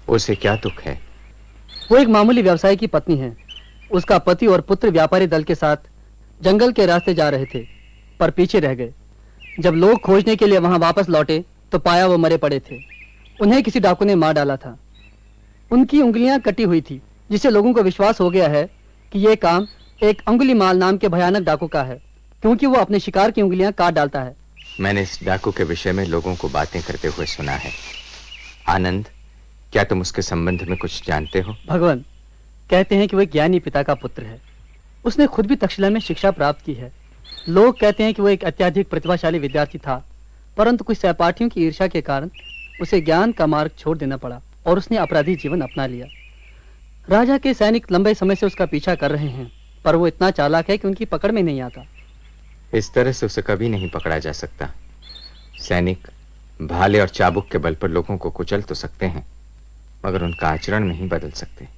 उसे क्या दुख है? वो एक मामूली व्यवसायी की पत्नी है। उसका पति और पुत्र व्यापारी दल के साथ जंगल के रास्ते जा रहे थे, पर पीछे रह गए। जब लोग खोजने के लिए वहां वापस लौटे तो पाया वो मरे पड़े थे। उन्हें किसी डाकू ने मार डाला था। उनकी उंगलियां कटी हुई थी, जिससे लोगों को विश्वास हो गया है कि ये काम एक अंगुलीमाल नाम के भयानक डाकू का है, क्योंकि वो अपने शिकार की उंगलियां काट डालता है। मैंने इस डाकू के विषय में लोगों को बातें करते हुए सुना है। आनंद, क्या तुम उसके संबंध में कुछ जानते हो? भगवान, कहते हैं कि वो एक ज्ञानी पिता का पुत्र है। उसने खुद भी तक्षशिला में शिक्षा प्राप्त की है। लोग कहते हैं कि वो एक अत्यधिक प्रतिभाशाली विद्यार्थी था, परंतु कुछ सहपाठियों की ईर्ष्या के कारण उसे ज्ञान का मार्ग छोड़ देना पड़ा और उसने अपराधी जीवन अपना लिया। राजा के सैनिक लंबे समय से उसका पीछा कर रहे हैं, पर वो इतना चालाक है कि उनकी पकड़ में नहीं आता। इस तरह से उसे कभी नहीं पकड़ा जा सकता। सैनिक भाले और चाबुक के बल पर लोगों को कुचल तो सकते हैं, मगर उनका आचरण नहीं बदल सकते।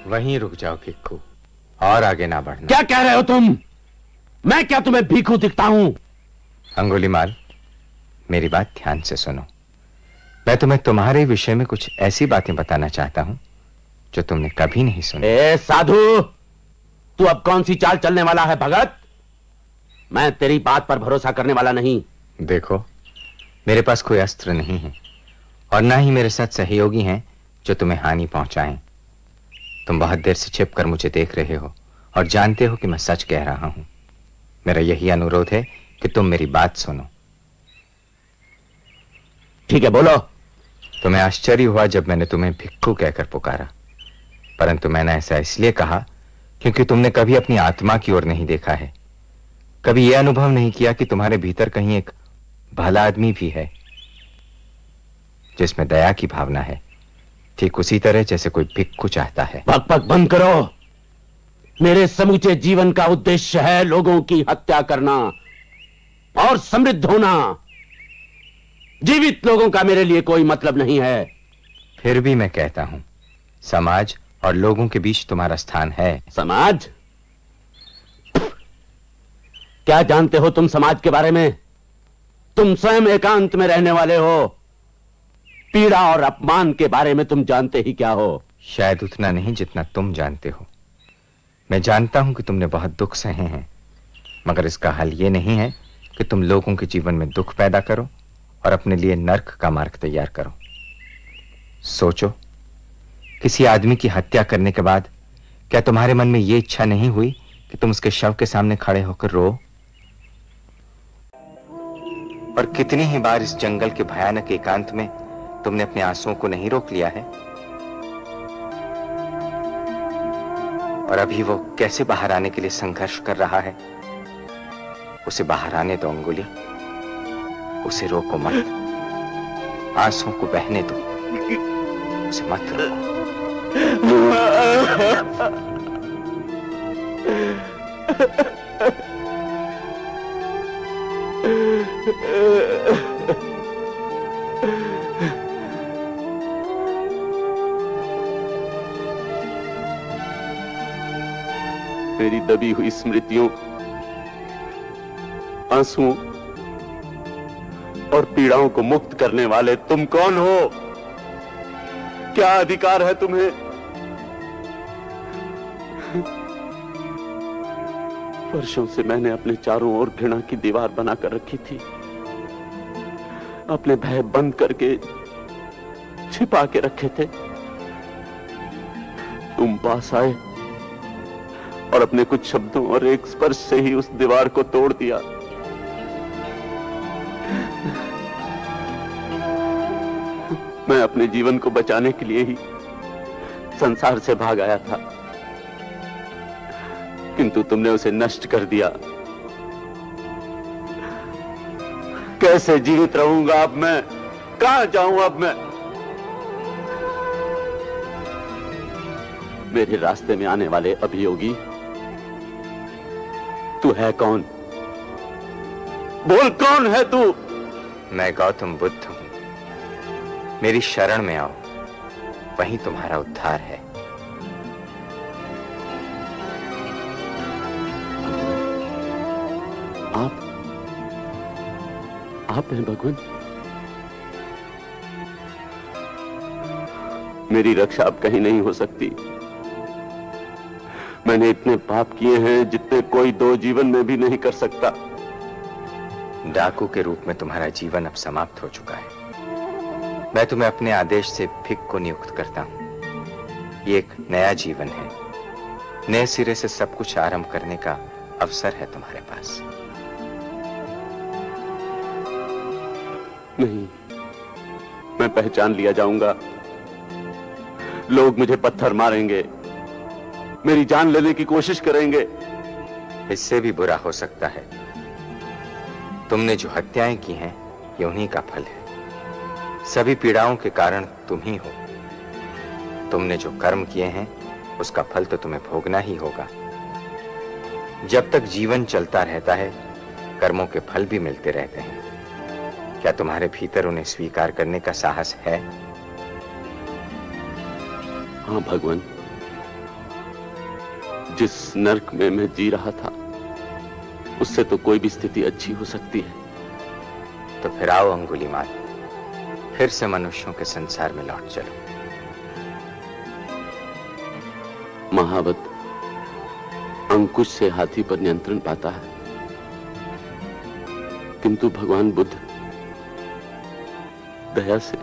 वहीं रुक जाओ किक्कू, और आगे ना बढ़ना। क्या कह रहे हो तुम? मैं क्या तुम्हें भीखू दिखता हूं? अंगुलीमाल, मेरी बात ध्यान से सुनो। मैं तुम्हें तुम्हारे विषय में कुछ ऐसी बातें बताना चाहता हूं जो तुमने कभी नहीं सुनी। ए साधु, तू अब कौन सी चाल चलने वाला है भगत? मैं तेरी बात पर भरोसा करने वाला नहीं। देखो, मेरे पास कोई अस्त्र नहीं है और ना ही मेरे साथ सहयोगी हैं जो तुम्हें हानि पहुंचाएं। तुम बहुत देर से छिपकर मुझे देख रहे हो और जानते हो कि मैं सच कह रहा हूं। मेरा यही अनुरोध है कि तुम मेरी बात सुनो। ठीक है, बोलो। तुम्हें आश्चर्य हुआ जब मैंने तुम्हें भिक्खू कहकर पुकारा, परंतु मैंने ऐसा इसलिए कहा क्योंकि तुमने कभी अपनी आत्मा की ओर नहीं देखा है। कभी यह अनुभव नहीं किया कि तुम्हारे भीतर कहीं एक भला आदमी भी है जिसमें दया की भावना है, ठीक उसी तरह जैसे कोई भिक्खू चाहता है। बकबक बंद करो। मेरे समूचे जीवन का उद्देश्य है लोगों की हत्या करना और समृद्ध होना। जीवित लोगों का मेरे लिए कोई मतलब नहीं है। फिर भी मैं कहता हूं, समाज और लोगों के बीच तुम्हारा स्थान है। समाज? क्या जानते हो तुम समाज के बारे में? तुम स्वयं एकांत में रहने वाले हो। पीड़ा और अपमान के बारे में तुम जानते ही क्या हो? शायद उतना नहीं जितना तुम जानते हो। मैं जानता हूं कि तुमने बहुत दुख सहे हैं, मगर इसका हल यह नहीं है कि तुम लोगों के जीवन में दुख पैदा करो और अपने लिए नर्क का मार्ग तैयार करो। सोचो, किसी आदमी की हत्या करने के बाद क्या तुम्हारे मन में यह इच्छा नहीं हुई कि तुम उसके शव के सामने खड़े होकर रो? और कितनी ही बार इस जंगल के भयानक एकांत में तुमने अपने आंसुओं को नहीं रोक लिया है? और अभी वो कैसे बाहर आने के लिए संघर्ष कर रहा है। उसे बाहर आने दो अंगुली, उसे रोको मत। आंसुओं को बहने दो, उसे मत रोको। मेरी दबी हुई स्मृतियों, आंसुओं और पीड़ाओं को मुक्त करने वाले तुम कौन हो? क्या अधिकार है तुम्हें? वर्षों से मैंने अपने चारों ओर घृणा की दीवार बनाकर रखी थी। अपने भय बंद करके छिपा के रखे थे। तुम पास आए और अपने कुछ शब्दों और एक स्पर्श से ही उस दीवार को तोड़ दिया। मैं अपने जीवन को बचाने के लिए ही संसार से भाग आया था, किंतु तुमने उसे नष्ट कर दिया। कैसे जीवित रहूंगा अब मैं? कहां जाऊं अब मैं? मेरे रास्ते में आने वाले अभियोगी, तू है कौन? बोल, कौन है तू? मैं गौतम बुद्ध हूं। मेरी शरण में आओ, वहीं तुम्हारा उद्धार है। आप हैं भगवान? मेरी रक्षा अब कहीं नहीं हो सकती। मैंने इतने पाप किए हैं जितने कोई 2 जीवन में भी नहीं कर सकता। डाकू के रूप में तुम्हारा जीवन अब समाप्त हो चुका है। मैं तुम्हें अपने आदेश से भिख को नियुक्त करता हूं। ये एक नया जीवन है। नए सिरे से सब कुछ आरंभ करने का अवसर है तुम्हारे पास। नहीं, मैं पहचान लिया जाऊंगा। लोग मुझे पत्थर मारेंगे, मेरी जान लेने की कोशिश करेंगे। इससे भी बुरा हो सकता है। तुमने जो हत्याएं की हैं, ये उन्हीं का फल है। सभी पीड़ाओं के कारण तुम ही हो। तुमने जो कर्म किए हैं, उसका फल तो तुम्हें भोगना ही होगा। जब तक जीवन चलता रहता है, कर्मों के फल भी मिलते रहते हैं। क्या तुम्हारे भीतर उन्हें स्वीकार करने का साहस है? हाँ भगवान, जिस नर्क में मैं जी रहा था, उससे तो कोई भी स्थिति अच्छी हो सकती है। तो फिर आओ अंगुलीमाल, फिर से मनुष्यों के संसार में लौट चलो। महावत अंकुश से हाथी पर नियंत्रण पाता है, किंतु भगवान बुद्ध दया से